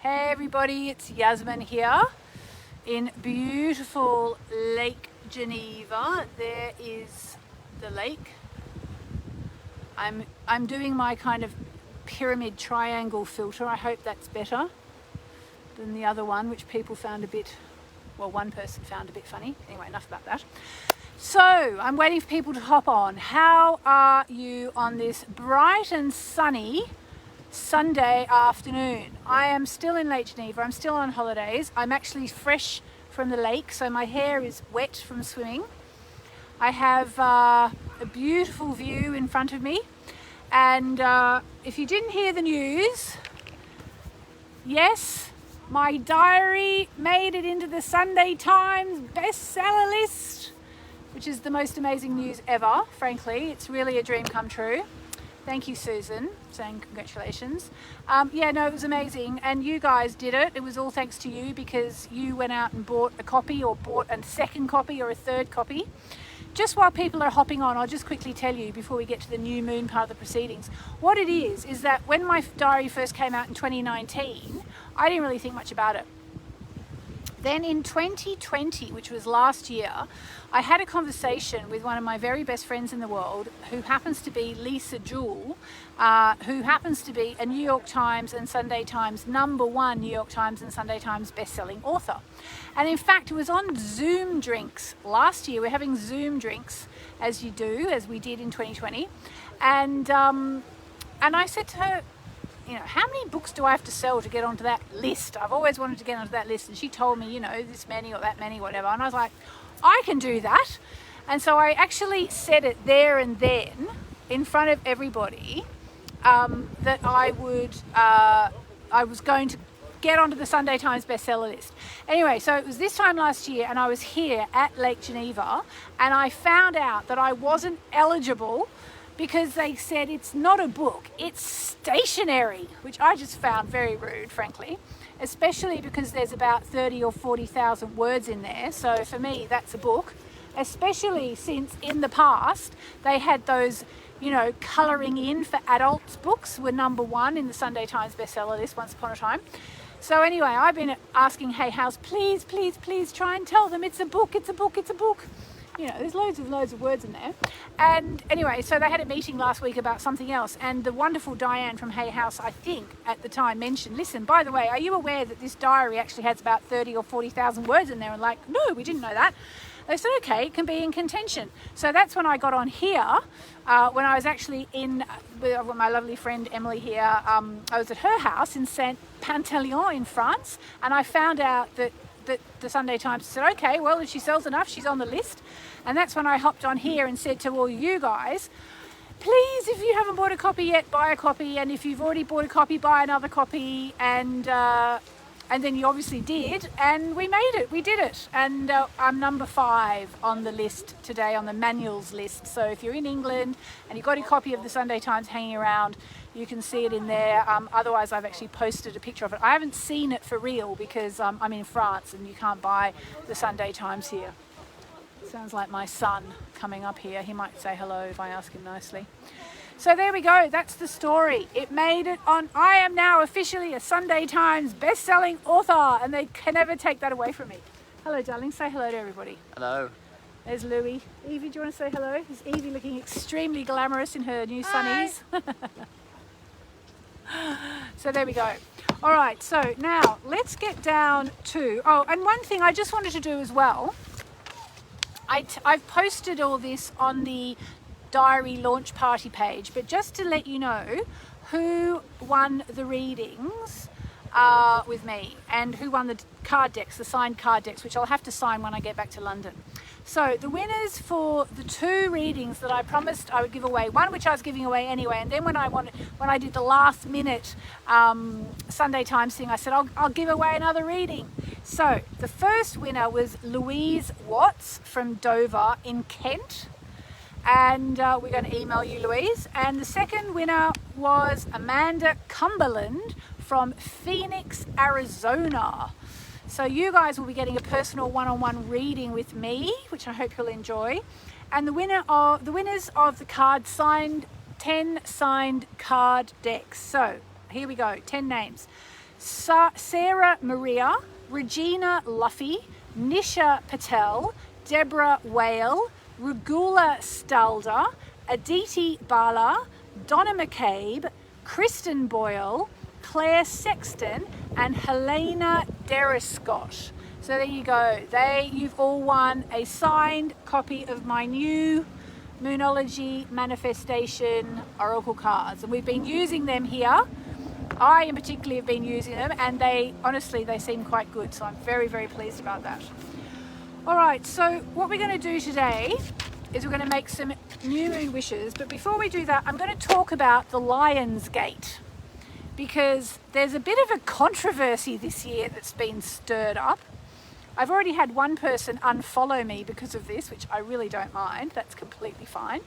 Hey everybody, it's Yasmin here in beautiful Lake Geneva. There is the lake. I'm doing my kind of pyramid triangle filter. I hope that's better than the other one, which people found a bit, well, one person found a bit funny. Anyway, enough about that. So I'm waiting for people to hop on. How are you on this bright and sunny Sunday afternoon? I am still in Lake Geneva. I'm still on holidays. I'm actually fresh from the lake, so my hair is wet from swimming. I have a beautiful view in front of me, and if you didn't hear the news, yes, my diary made it into the Sunday Times bestseller list, which is the most amazing news ever, frankly. It's really a dream come true. Thank you, Susan, saying congratulations. Yeah, no, it was amazing. And you guys did it. It was all thanks to you, because you went out and bought a copy, or bought a second copy or a third copy. Just while people are hopping on, I'll just quickly tell you before we get to the new moon part of the proceedings. What it is that when my diary first came out in 2019, I didn't really think much about it. Then in 2020, which was last year, I had a conversation with one of my very best friends in the world, who happens to be Lisa Jewell, who happens to be a New York Times and Sunday Times #1 New York Times and Sunday Times best-selling author. And in fact, it was on Zoom drinks last year. We're having Zoom drinks, as we did in 2020. And I said to her, you know, how many books do I have to sell to get onto that list? I've always wanted to get onto that list. And she told me, you know, this many or that many, whatever. And I was like, I can do that. And so I actually said it there and then in front of everybody, that I was going to get onto the Sunday Times bestseller list. Anyway, so it was this time last year, and I was here at Lake Geneva, and I found out that I wasn't eligible because they said it's not a book, it's stationery, which I just found very rude, frankly, especially because there's about 30 or 40,000 words in there. So for me, that's a book, especially since in the past they had those, you know, colouring in for adults books were #1 in the Sunday Times bestseller list once upon a time. So anyway, I've been asking Hay House, please, please, please try and tell them it's a book, it's a book, it's a book. You know, there's loads of words in there. And anyway, so they had a meeting last week about something else, and the wonderful Diane from Hay House, I think, at the time mentioned, listen, by the way, are you aware that this diary actually has about 30 or 40,000 words in there? And like, no, we didn't know that. They said, okay, it can be in contention. So that's when I got on here, when I was actually in, with my lovely friend Emily here, I was at her house in Saint-Pantaleon in France, and I found out that the Sunday Times said, okay, well, if she sells enough, she's on the list. And that's when I hopped on here and said to all you guys, please, if you haven't bought a copy yet, buy a copy. And if you've already bought a copy, buy another copy. And then you obviously did. And we made it. We did it. And I'm #5 on the list today, on the manuals list. So if you're in England and you've got a copy of the Sunday Times hanging around, you can see it in there. Otherwise, I've actually posted a picture of it. I haven't seen it for real because I'm in France and you can't buy the Sunday Times here. Sounds like my son coming up here. He might say hello if I ask him nicely. So there we go. That's the story. It made it on. I am now officially a Sunday Times best-selling author, and they can never take that away from me. Hello, darling. Say hello to everybody. Hello. There's Louie. Evie, do you want to say hello? Is Evie looking extremely glamorous in her new sunnies? So there we go. All right. So now let's get down to. Oh, and one thing I just wanted to do as well. I've posted all this on the diary launch party page, but just to let you know who won the readings with me, and who won the card decks, the signed card decks, which I'll have to sign when I get back to London. So the winners for the 2 readings that I promised I would give away, one which I was giving away anyway, and then when I did the last minute Sunday Times thing, I said I'll give away another reading. So the first winner was Louise Watts from Dover in Kent, and we're going to email you, Louise. And the second winner was Amanda Cumberland from Phoenix, Arizona. So you guys will be getting a personal one-on-one reading with me, which I hope you'll enjoy. And the winners of the 10 signed card decks. So here we go, 10 names. Sarah Maria, Regina Luffy, Nisha Patel, Deborah Whale, Rugula Stalder, Aditi Bala, Donna McCabe, Kristen Boyle, Claire Sexton, and Helena Deriscott. So there you go. You've all won a signed copy of my new Moonology Manifestation Oracle cards. And we've been using them here. I in particular have been using them, and they seem quite good. So I'm very, very pleased about that. All right, so what we're going to do today is we're going to make some new moon wishes. But before we do that, I'm going to talk about the Lionsgate, because there's a bit of a controversy this year that's been stirred up. I've already had one person unfollow me because of this, which I really don't mind. That's completely fine.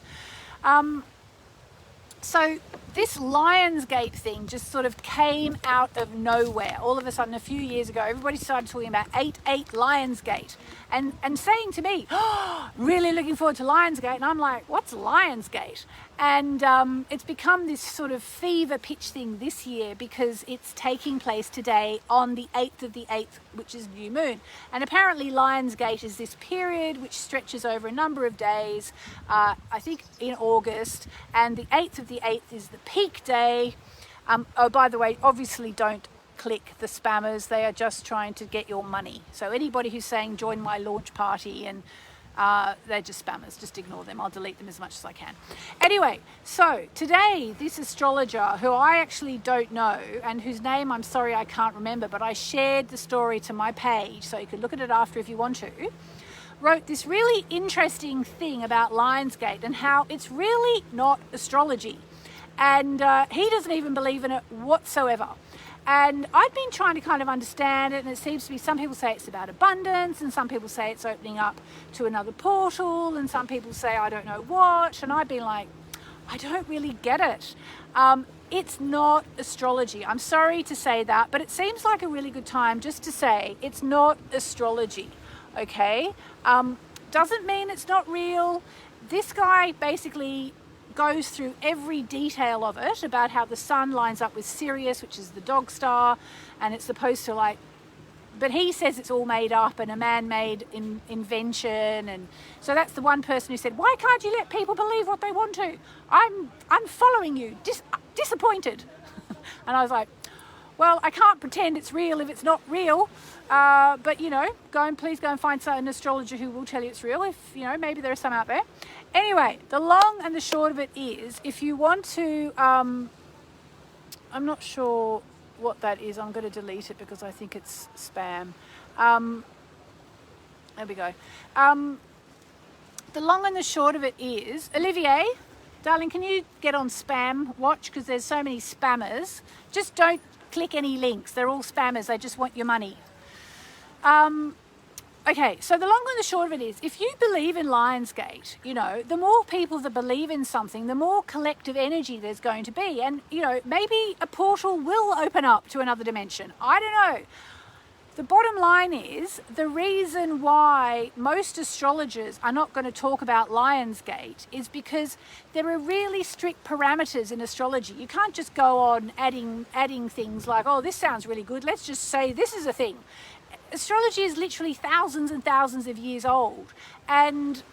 So this Lionsgate thing just sort of came out of nowhere. All of a sudden, a few years ago, everybody started talking about 8/8 Lionsgate and saying to me, oh, really looking forward to Lionsgate. And I'm like, what's Lionsgate? And it's become this sort of fever pitch thing this year because it's taking place today on the 8th of the 8th, which is new moon. And apparently Lionsgate is this period which stretches over a number of days, I think in August, and the 8th of the 8th is the peak day. Oh, by the way, obviously don't click the spammers. They are just trying to get your money. So anybody who's saying join my launch party and they're just spammers, just ignore them. I'll delete them as much as I can. Anyway, so today this astrologer, who I actually don't know and whose name I'm sorry I can't remember, but I shared the story to my page so you can look at it after if you want to, wrote this really interesting thing about Lionsgate and how it's really not astrology. And he doesn't even believe in it whatsoever. And I've been trying to kind of understand it, and it seems to be some people say it's about abundance, and some people say it's opening up to another portal, and some people say I don't know what, and I've been like, I don't really get it. It's not astrology. I'm sorry to say that, but it seems like a really good time just to say it's not astrology, okay? Doesn't mean it's not real. This guy basically goes through every detail of it about how the sun lines up with Sirius, which is the dog star, and it's supposed to but he says it's all made up and a man-made invention. And so that's the one person who said, why can't you let people believe what they want to? I'm following you, disappointed. And I was like, well, I can't pretend it's real if it's not real. But please go and find an astrologer who will tell you it's real, if maybe there are some out there. Anyway, the long and the short of it is, if you want to, I'm not sure what that is. I'm going to delete it because I think it's spam. There we go. The long and the short of it is, Olivier, darling, can you get on spam watch? Because there's so many spammers. Just don't click any links. They're all spammers. They just want your money. Okay, so the long and the short of it is, if you believe in Lionsgate, the more people that believe in something, the more collective energy there's going to be. And, maybe a portal will open up to another dimension. I don't know. The bottom line is, the reason why most astrologers are not going to talk about Lionsgate is because there are really strict parameters in astrology. You can't just go on adding things like, oh, this sounds really good, let's just say this is a thing. Astrology is literally thousands and thousands of years old. And,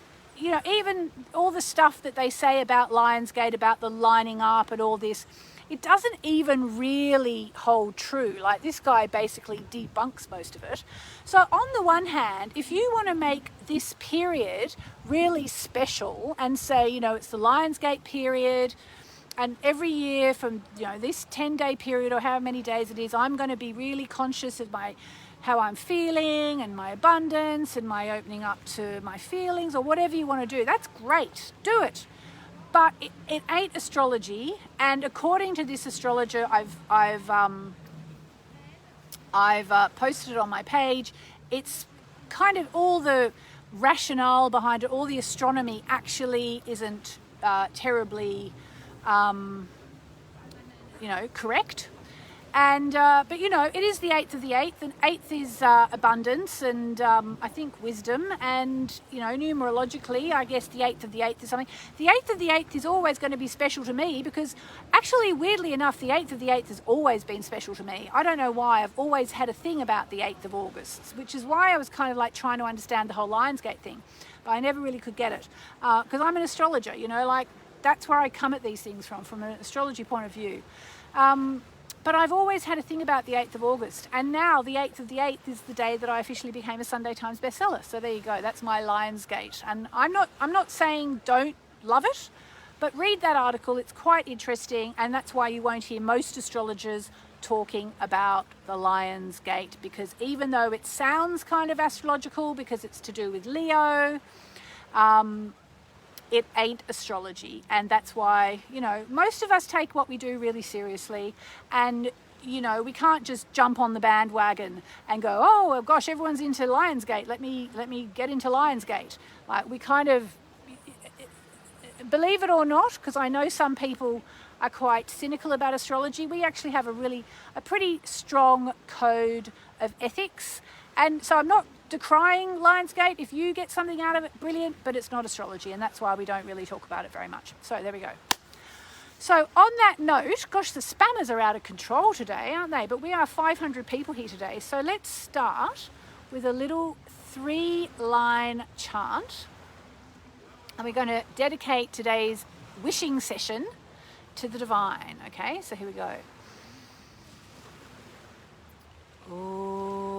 even all the stuff that they say about Lionsgate, about the lining up and all this, it doesn't even really hold true. Like, this guy basically debunks most of it. So on the one hand, if you want to make this period really special and say, it's the Lionsgate period, and every year from, this 10-day period or however many days it is, I'm going to be really conscious of how I'm feeling and my abundance and my opening up to my feelings, or whatever you want to do. That's great. Do it. But it ain't astrology. And according to this astrologer, I've posted it on my page. It's kind of all the rationale behind it, all the astronomy actually isn't terribly, correct. And but you know, it is the 8th of the 8th, and 8th is abundance and I think wisdom, and you know, numerologically I guess the 8th of the 8th is something. The 8th of the 8th is always going to be special to me, because actually weirdly enough the 8th of the 8th has always been special to me. I don't know why. I've always had a thing about the 8th of August, which is why I was kind of like trying to understand the whole Lionsgate thing, but I never really could get it, because I'm an astrologer, you know, like that's where I come at these things from an astrology point of view. But I've always had a thing about the 8th of August, and now the 8th of the 8th is the day that I officially became a Sunday Times bestseller. So there you go, that's my Lionsgate. And I'm not saying don't love it, but read that article, it's quite interesting, and that's why you won't hear most astrologers talking about the Lionsgate, because even though it sounds kind of astrological because it's to do with Leo, it ain't astrology. And that's why, you know, most of us take what we do really seriously, and you know, we can't just jump on the bandwagon and go, oh gosh, everyone's into Lionsgate, let me get into Lionsgate. Like, we kind of, believe it or not, because I know some people are quite cynical about astrology, we actually have a pretty strong code of ethics. And so I'm not decrying Lionsgate. If you get something out of it, brilliant, but it's not astrology, and that's why we don't really talk about it very much. So there we go. So on that note, gosh, the spammers are out of control today, aren't they? But we are 500 people here today. So let's start with a little 3-line chant, and we're going to dedicate today's wishing session to the divine. Okay, so here we go.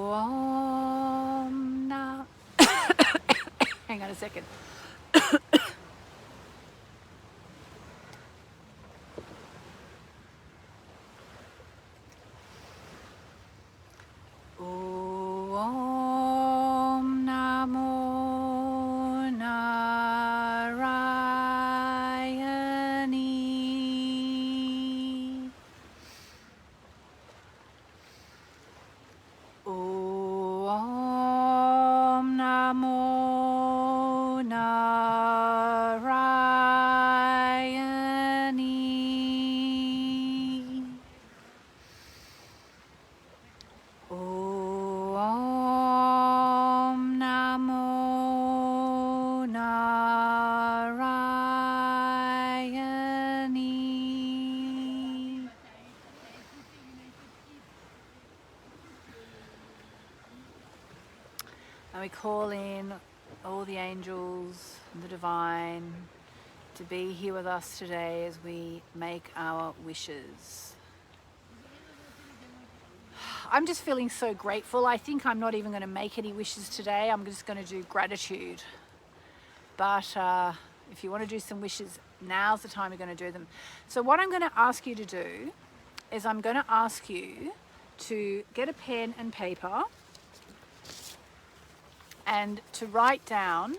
Om Na. Hang on a second. Om Namo Narayani. Om Namo Narayani. Om Namo Narayani. And we call in all the angels and the divine to be here with us today as we make our wishes. I'm just feeling so grateful. I think I'm not even going to make any wishes today. I'm just going to do gratitude. But if you want to do some wishes, now's the time you're going to do them. So what I'm going to ask you to do is I'm going to ask you to get a pen and paper and to write down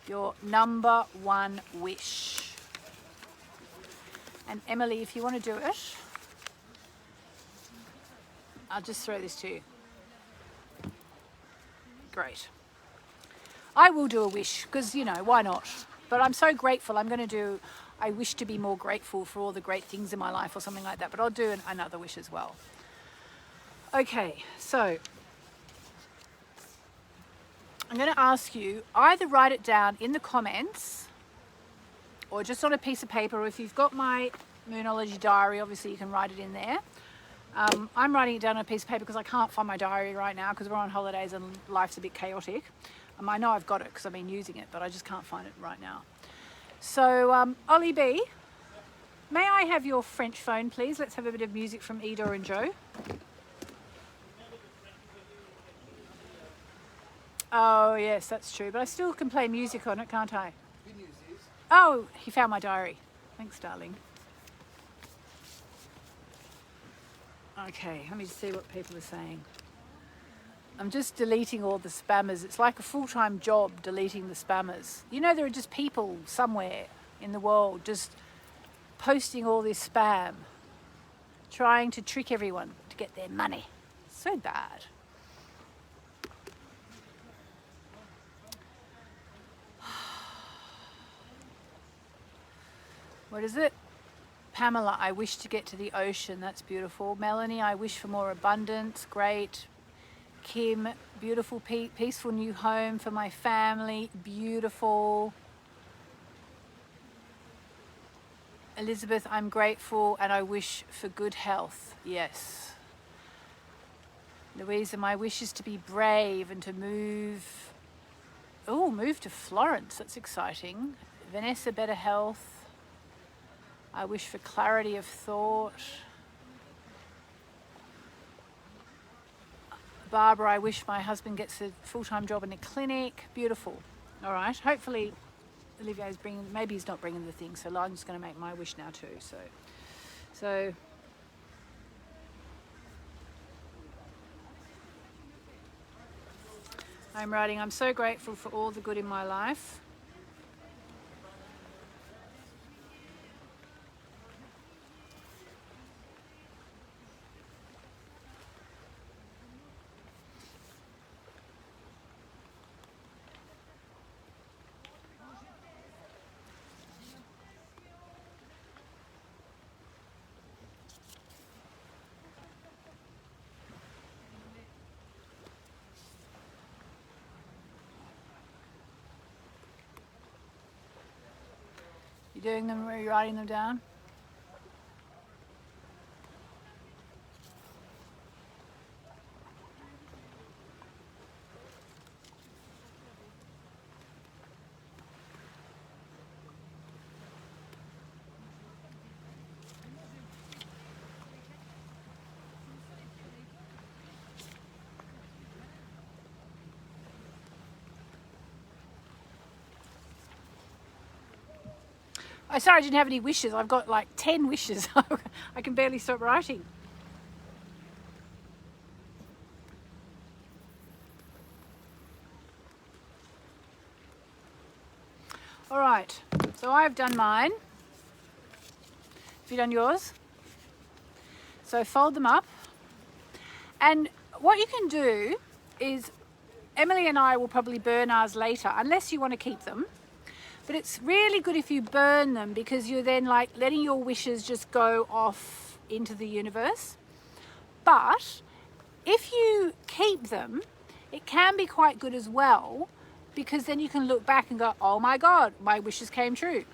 your number one wish. And Emily, if you want to do it, I'll just throw this to you. Great. I will do a wish, because, you know, why not? But I'm so grateful. I'm going to do, I wish to be more grateful for all the great things in my life or something like that. But I'll do another wish as well. Okay, so I'm going to ask you either write it down in the comments or just on a piece of paper. Or if you've got my Moonology Diary, obviously you can write it in there. I'm writing it down on a piece of paper because I can't find my diary right now because we're on holidays and life's a bit chaotic. I know I've got it because I've been using it, but I just can't find it right now. So, Ollie B, may I have your French phone, please? Let's have a bit of music from Ida and Joe. Oh, yes, that's true. But I still can play music on it, can't I? Good news is... Oh, he found my diary. Thanks, darling. Okay, let me see what people are saying. I'm just deleting all the spammers. It's like a full-time job, deleting the spammers. You know, there are just people somewhere in the world just posting all this spam, trying to trick everyone to get their money. So bad. What is it? Pamela, I wish to get to the ocean. That's beautiful. Melanie, I wish for more abundance. Great. Kim, beautiful, peaceful new home for my family. Beautiful. Elizabeth, I'm grateful and I wish for good health. Yes. Louisa, my wish is to be brave and to move. Oh, move to Florence. That's exciting. Vanessa, better health. I wish for clarity of thought. Barbara, I wish my husband gets a full-time job in a clinic. Beautiful. All right. Hopefully Olivier's bringing, maybe he's not bringing the thing, so I'm just going to make my wish now too. So I'm writing, I'm so grateful for all the good in my life. You doing them, or are you writing them down? Oh, sorry, I didn't have any wishes. I've got like 10 wishes. I can barely stop writing. All right, so I've done mine. Have you done yours? So fold them up. And what you can do is, Emily and I will probably burn ours later, unless you want to keep them. But it's really good if you burn them, because you're then like letting your wishes just go off into the universe. But if you keep them, it can be quite good as well, because then you can look back and go, oh my God, my wishes came true.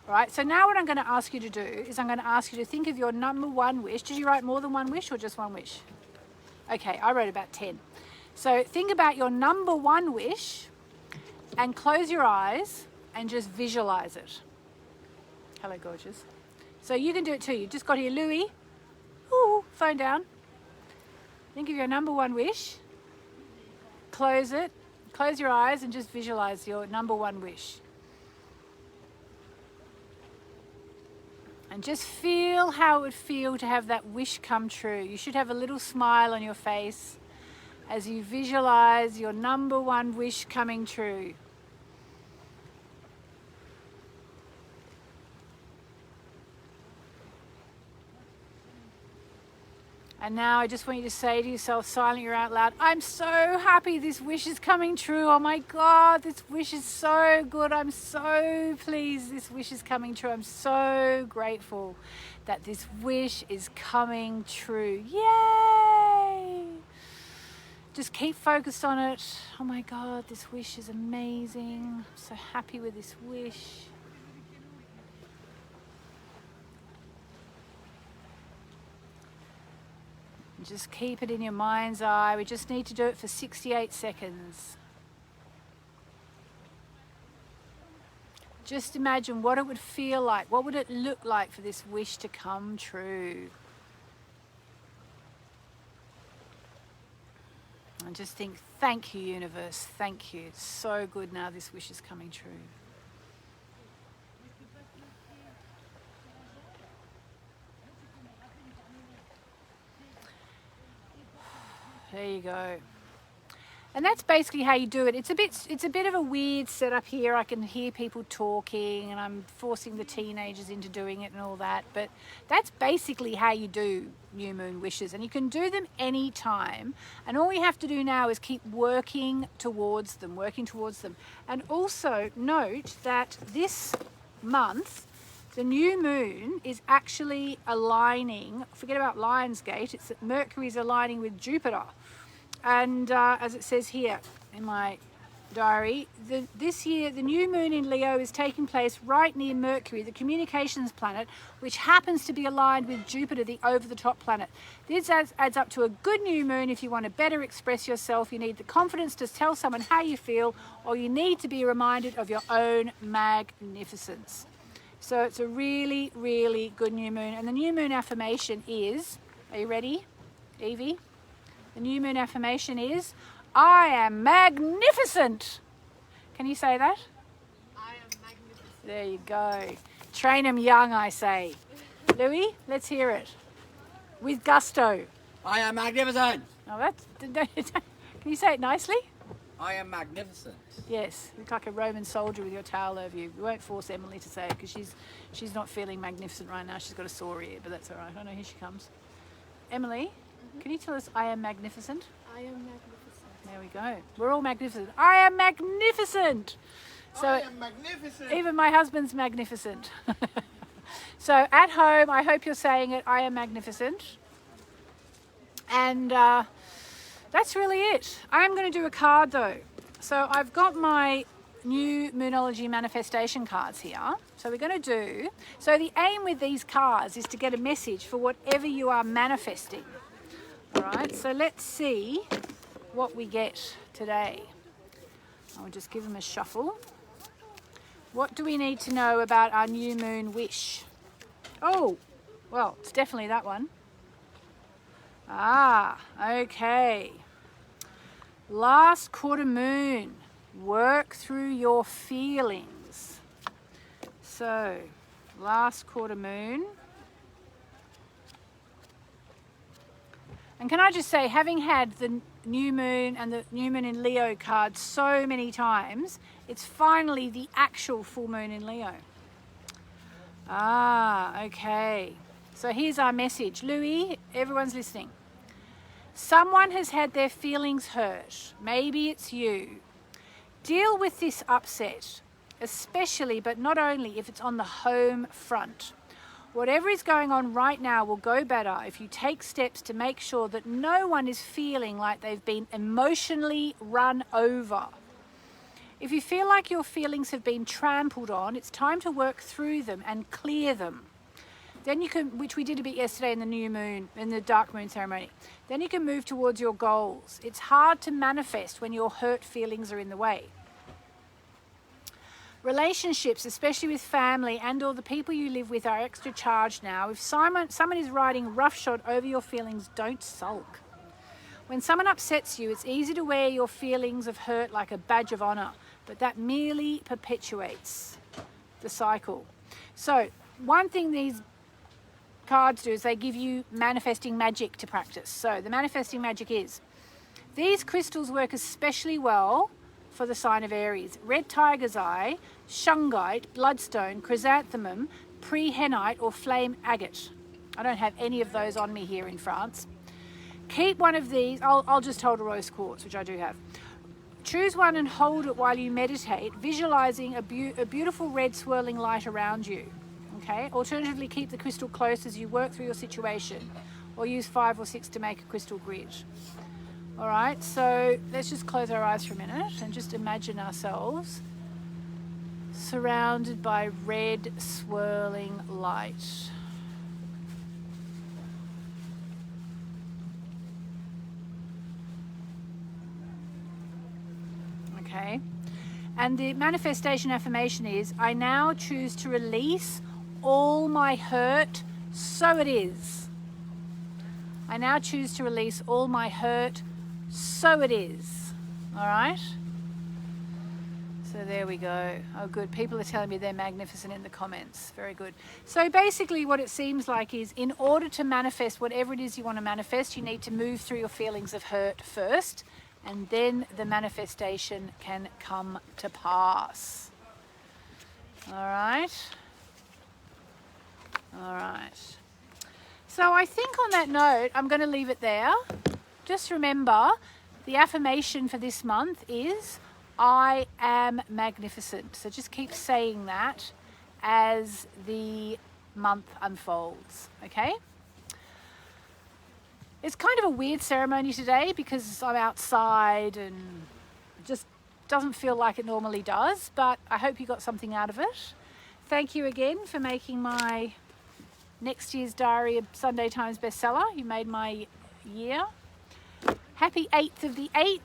All right, so now what I'm going to ask you to do is I'm going to ask you to think of your number one wish. Did you write more than one wish or just one wish? Okay, I wrote about 10. So think about your number one wish and close your eyes and just visualize it. Hello, gorgeous. So you can do it too. You just got here, Louie. Ooh, phone down. Think of your number one wish. Close it. Close your eyes and just visualize your number one wish. And just feel how it would feel to have that wish come true. You should have a little smile on your face as you visualize your number one wish coming true. And now I just want you to say to yourself, silently or out loud, I'm so happy this wish is coming true. Oh my God, this wish is so good. I'm so pleased this wish is coming true. I'm so grateful that this wish is coming true. Yay! Just keep focused on it. Oh my God, this wish is amazing. I'm so happy with this wish. Just keep it in your mind's eye. We just need to do it for 68 seconds. Just imagine what it would feel like. What would it look like for this wish to come true? And just think, thank you, universe. Thank you. It's so good now this wish is coming true. There you go. And that's basically how you do it. It's a bit of a weird setup here. I can hear people talking and I'm forcing the teenagers into doing it and all that. But that's basically how you do new moon wishes. And you can do them any time. And all you have to do now is keep working towards them, And also note that this month, The new moon is actually aligning, forget about Lionsgate, it's that Mercury's aligning with Jupiter. And as it says here in my diary, this year the new moon in Leo is taking place right near Mercury, the communications planet, which happens to be aligned with Jupiter, the over-the-top planet. This adds up to a good new moon if you want to better express yourself, you need the confidence to tell someone how you feel, or you need to be reminded of your own magnificence. So it's a really, really good new moon. And the new moon affirmation is, are you ready, Evie? The new moon affirmation is, I am magnificent. Can you say that? I am magnificent. There you go. Train them young, I say. Louis, let's hear it. With gusto. I am magnificent. Oh, can you say it nicely? I am magnificent. Yes, you look like a Roman soldier with your towel over you. We won't force Emily to say it because she's not feeling magnificent right now. She's got a sore ear, but that's all right. I know, here she comes. Emily, can you tell us I am magnificent? I am magnificent. There we go. We're all magnificent. I am magnificent. So I am magnificent. even my husband's magnificent. So at home, I hope you're saying it. I am magnificent. And that's really it. I'm going to do a card though. So I've got my new Moonology manifestation cards here. So we're going to do, so the aim with these cards is to get a message for whatever you are manifesting. All right, so let's see what we get today. I'll just give them a shuffle. What do we need to know about our new moon wish? Oh, well, it's definitely that one. Ah, okay. Last quarter moon, work through your feelings. So, last quarter moon. And can I just say, having had the new moon and the new moon in Leo cards so many times, it's finally the actual full moon in Leo. Ah, okay. So here's our message. Louis, everyone's listening. Someone has had their feelings hurt. Maybe it's you. Deal with this upset, especially, but not only, if it's on the home front. Whatever is going on right now will go better if you take steps to make sure that no one is feeling like they've been emotionally run over. If you feel like your feelings have been trampled on, it's time to work through them and clear them. Then you can, which we did a bit yesterday in the new moon, in the dark moon ceremony. Then you can move towards your goals. It's hard to manifest when your hurt feelings are in the way. Relationships, especially with family and or the people you live with, are extra charged now. If someone is riding roughshod over your feelings, don't sulk. When someone upsets you, it's easy to wear your feelings of hurt like a badge of honor, but that merely perpetuates the cycle. So one thing these cards do is they give you manifesting magic to practice. So the manifesting magic is, these crystals work especially well for the sign of Aries. Red tiger's eye, shungite, bloodstone, chrysanthemum, prehenite or flame agate. I don't have any of those on me here in France. Keep one of these. I'll just hold a rose quartz, which I do have. Choose one and hold it while you meditate, visualizing a beautiful red swirling light around you. Okay. Alternatively, keep the crystal close as you work through your situation, or use 5 or 6 to make a crystal grid. All right, so let's just close our eyes for a minute and just imagine ourselves surrounded by red swirling light. Okay, and the manifestation affirmation is, I now choose to release all my hurt, so it is. I now choose to release all my hurt, so it is. All right? So there we go. Oh, good. People are telling me they're magnificent in the comments. Very good. So basically what it seems like is, in order to manifest whatever it is you want to manifest, you need to move through your feelings of hurt first, and then the manifestation can come to pass. All right? All right. So I think on that note, I'm going to leave it there. Just remember, the affirmation for this month is, I am magnificent. So just keep saying that as the month unfolds, okay? It's kind of a weird ceremony today because I'm outside and it just doesn't feel like it normally does, but I hope you got something out of it. Thank you again for making my next year's diary a Sunday Times bestseller. You made my year. Happy 8th of the 8th.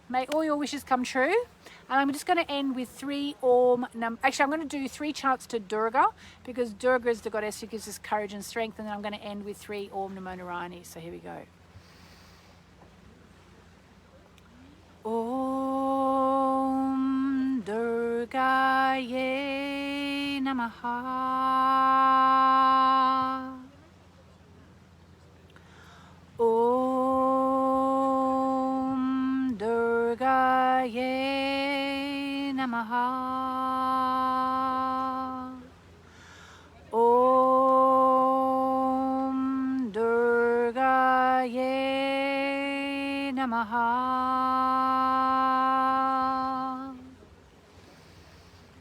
May all your wishes come true. And I'm just going to end with 3 Om Nam. Actually, I'm going to do 3 chants to Durga because Durga is the goddess who gives us courage and strength. And then I'm going to end with 3 Om Namo Narayani. So here we go. Om Durgaye Namaha. Om Durgaye Namaha. Om Durgaye Namaha.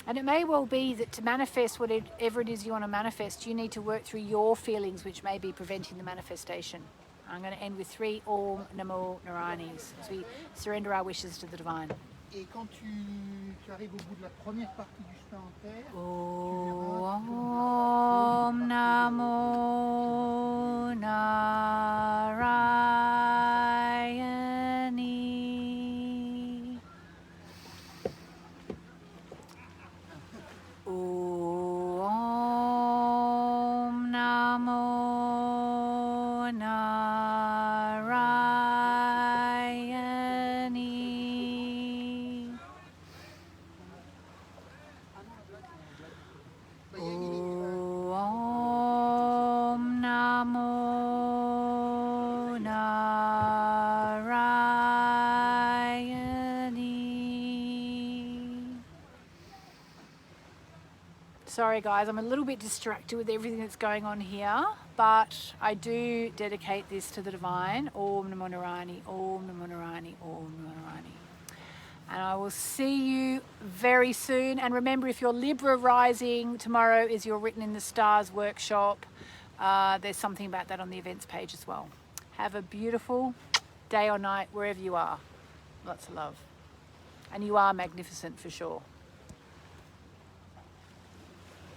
And it may well be that to manifest whatever it is you want to manifest, you need to work through your feelings which may be preventing the manifestation. I'm going to end with 3 Om Namo Narayanis as we surrender our wishes to the divine. Et quand tu arrives au bout de la première partie du chemin en terre, Om Namo Narayani. Om Namo Narayani. Om Namo Narayani. Sorry guys, I'm a little bit distracted with everything that's going on here, but I do dedicate this to the divine. Om Namo Narayani, Om Namo Narayani, Om Namo Narayani. And I will see you very soon. And remember, if you're Libra rising, tomorrow is your Written in the Stars workshop. There's something about that on the events page as well. Have a beautiful day or night wherever you are. Lots of love. And you are magnificent for sure.